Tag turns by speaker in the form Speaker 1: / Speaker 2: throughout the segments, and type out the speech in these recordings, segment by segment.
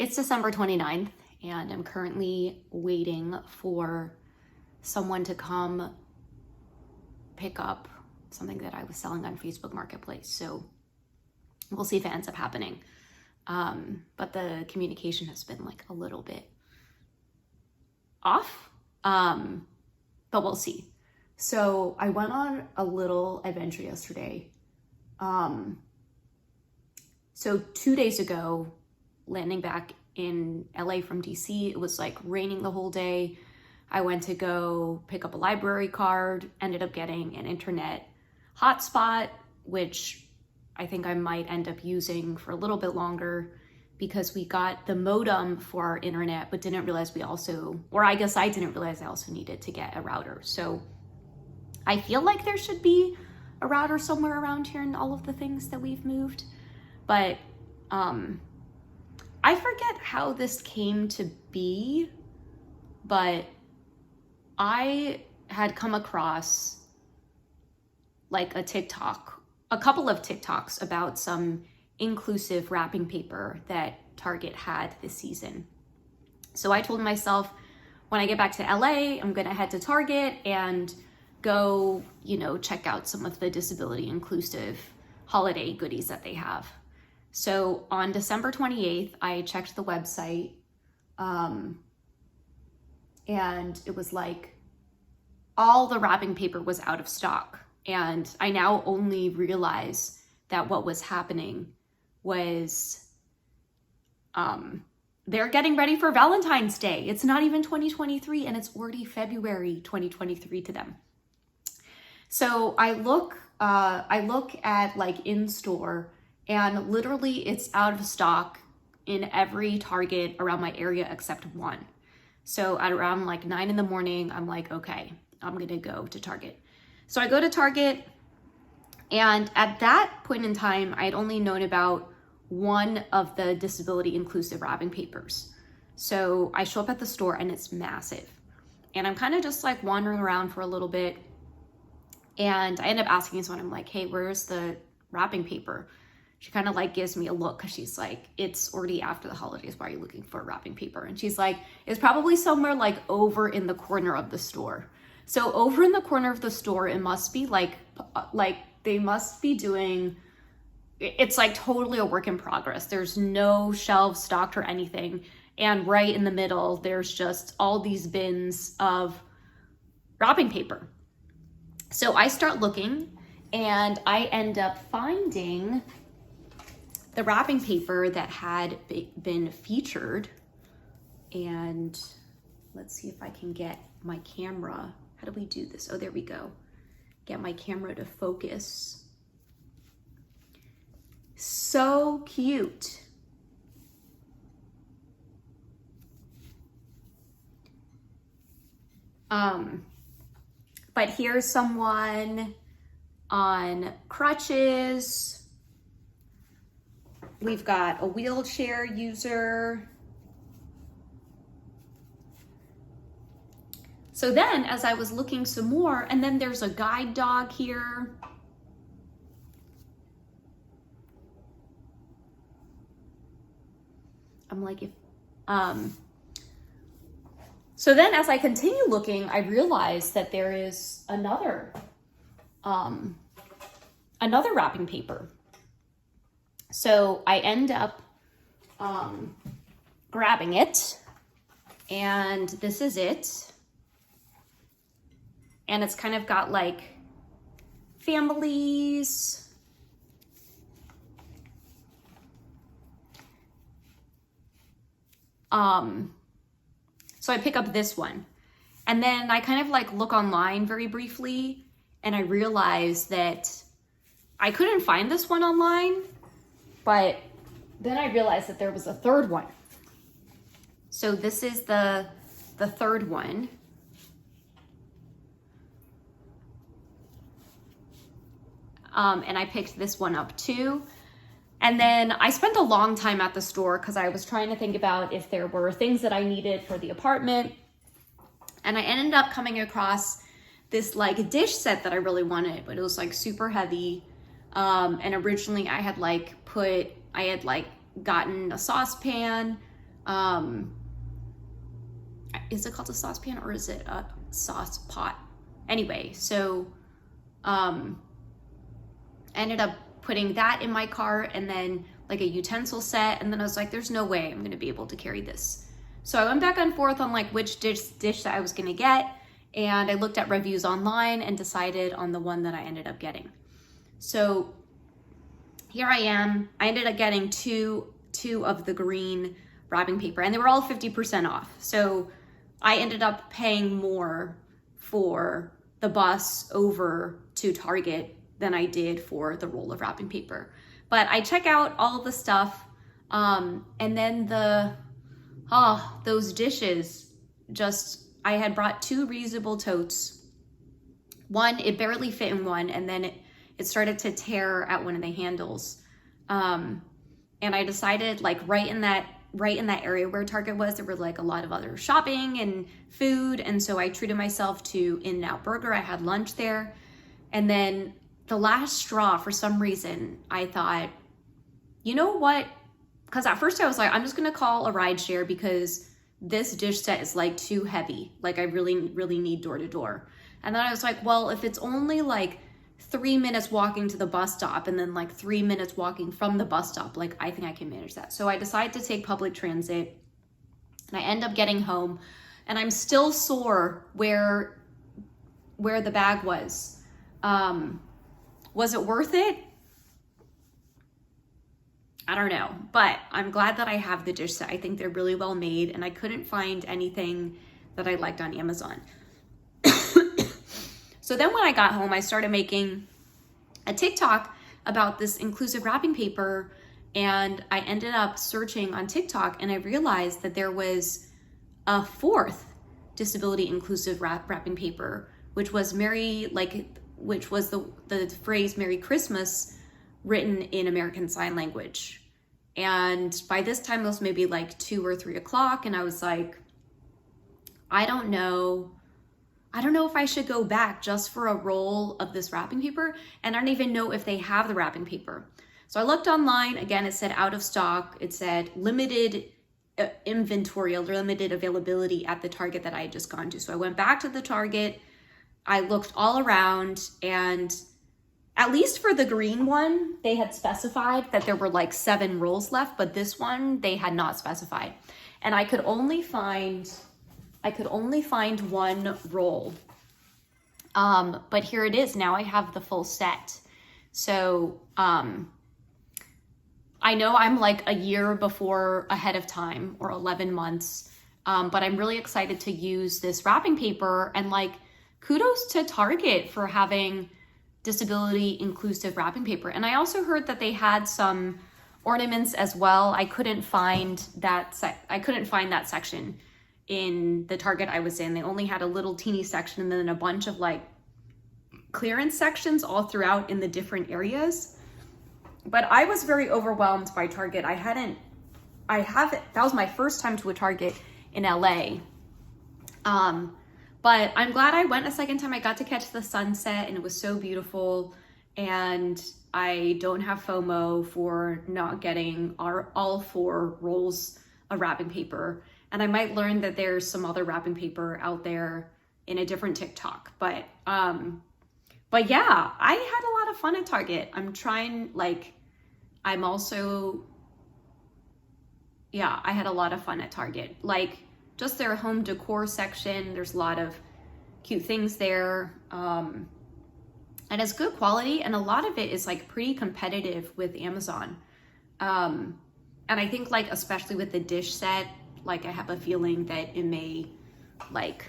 Speaker 1: It's December 29th, and I'm currently waiting for someone to come pick up something that I was selling on Facebook Marketplace. So we'll see if it ends up happening. But the communication has been like a little bit off, but we'll see. So I went on a little adventure yesterday. So 2 days ago, landing back in LA from DC, it was like raining the whole day. I went to go pick up a library card, ended up getting an internet hotspot, which I think I might end up using for a little bit longer because we got the modem for our internet, but didn't realize we also, or I guess I didn't realize I also needed to get a router. So I feel like there should be a router somewhere around here in all of the things that we've moved, but I forget how this came to be, but I had come across like a couple of TikToks about some inclusive wrapping paper that Target had this season. So I told myself, when I get back to LA, I'm gonna head to Target and go, check out some of the disability inclusive holiday goodies that they have. So on December 28th, I checked the website, and it was like all the wrapping paper was out of stock. And I now only realize that what was happening was they're getting ready for Valentine's Day. It's not even 2023 and it's already February 2023 to them. So I look at like in store, and literally it's out of stock in every Target around my area except one. So at around like 9 in the morning, I'm like, okay, I'm gonna go to Target. So I go to Target, and at that point in time, I had only known about one of the disability inclusive wrapping papers. So I show up at the store and it's massive. And I'm kind of just like wandering around for a little bit. And I end up asking someone, I'm like, hey, where's the wrapping paper? She kind of like gives me a look because she's like, it's already after the holidays. Why are you looking for wrapping paper? And she's like, it's probably somewhere like over in the corner of the store. So over in the corner of the store, it must be like they must be doing, it's like totally a work in progress. There's no shelves stocked or anything. And right in the middle, there's just all these bins of wrapping paper. So I start looking and I end up finding the wrapping paper that had been featured. And let's see if I can get my camera. How do we do this? Oh, there we go. Get my camera to focus. So cute. But here's someone on crutches. We've got a wheelchair user. So then as I was looking some more, and then there's a guide dog here. I'm like, so then as I continue looking, I realize that there is another wrapping paper. So I end up grabbing it, and this is it. And it's kind of got like families. So I pick up this one, and then I kind of like look online very briefly, and I realize that I couldn't find this one online, but then I realized that there was a third one. So this is the third one. And I picked this one up too. And then I spent a long time at the store because I was trying to think about if there were things that I needed for the apartment. And I ended up coming across this like dish set that I really wanted, but it was like super heavy. And originally I had gotten a saucepan, Is it called a saucepan or is it a sauce pot? Anyway, so ended up putting that in my cart, and then like a utensil set, and then I was like, there's no way I'm gonna be able to carry this. So I went back and forth on like which dish that I was gonna get, and I looked at reviews online and decided on the one that I ended up getting. So here I am. I ended up getting two of the green wrapping paper, and they were all 50% off. So I ended up paying more for the bus over to Target than I did for the roll of wrapping paper. But I check out all the stuff, and then those dishes, I had brought 2 reusable totes. One, it barely fit in one, and then it started to tear at one of the handles. And I decided, like, right in that area where Target was, there were like a lot of other shopping and food, and so I treated myself to In-N-Out Burger. I had lunch there, and then the last straw, for some reason, I thought, you know what? Because at first I was like, I'm just gonna call a rideshare because this dish set is like too heavy. Like I really, really need door to door. And then I was like, well, if it's only like 3 minutes walking to the bus stop and then like 3 minutes walking from the bus stop, like I think I can manage that. So I decided to take public transit, and I end up getting home, and I'm still sore where the bag was. Was it worth it? I don't know, but I'm glad that I have the dish set. I think they're really well made, and I couldn't find anything that I liked on Amazon. So then when I got home, I started making a TikTok about this inclusive wrapping paper, and I ended up searching on TikTok, and I realized that there was a 4th disability inclusive wrapping paper, which was the phrase Merry Christmas written in American Sign Language. And by this time, it was maybe like 2 or 3 o'clock, and I was like, I don't know if I should go back just for a roll of this wrapping paper, and I don't even know if they have the wrapping paper. So I looked online. Again, it said out of stock. It said limited inventory, limited availability at the Target that I had just gone to. So I went back to the Target. I looked all around, and at least for the green one, they had specified that there were like 7 rolls left, but this one they had not specified. And I could only find 1 roll. But here it is. Now I have the full set. So I know I'm like a year ahead of time, or 11 months. But I'm really excited to use this wrapping paper, and like kudos to Target for having disability inclusive wrapping paper. And I also heard that they had some ornaments as well. I couldn't find that section in the Target I was in. They only had a little teeny section and then a bunch of like clearance sections all throughout in the different areas. But I was very overwhelmed by Target. That was my first time to a Target in LA. But I'm glad I went a second time. I got to catch the sunset, and it was so beautiful. And I don't have FOMO for not getting all 4 rolls of wrapping paper. And I might learn that there's some other wrapping paper out there in a different TikTok. But yeah, I had a lot of fun at Target. I had a lot of fun at Target. Like, just their home decor section, there's a lot of cute things there. And it's good quality, and a lot of it is like pretty competitive with Amazon. And I think like, especially with the dish set, like I have a feeling that it may, like,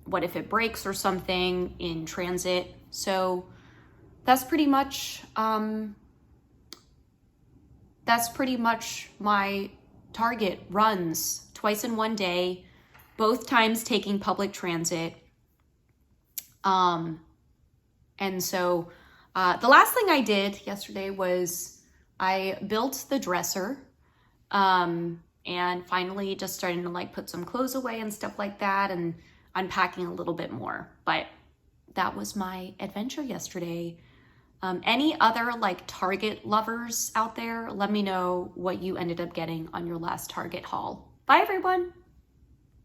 Speaker 1: what if it breaks or something in transit? So that's pretty much my Target runs twice in one day, both times taking public transit. And so the last thing I did yesterday was I built the dresser, and finally just starting to like put some clothes away and stuff like that, and unpacking a little bit more. But that was my adventure yesterday. Any other like Target lovers out there, let me know what you ended up getting on your last Target haul. Bye, everyone.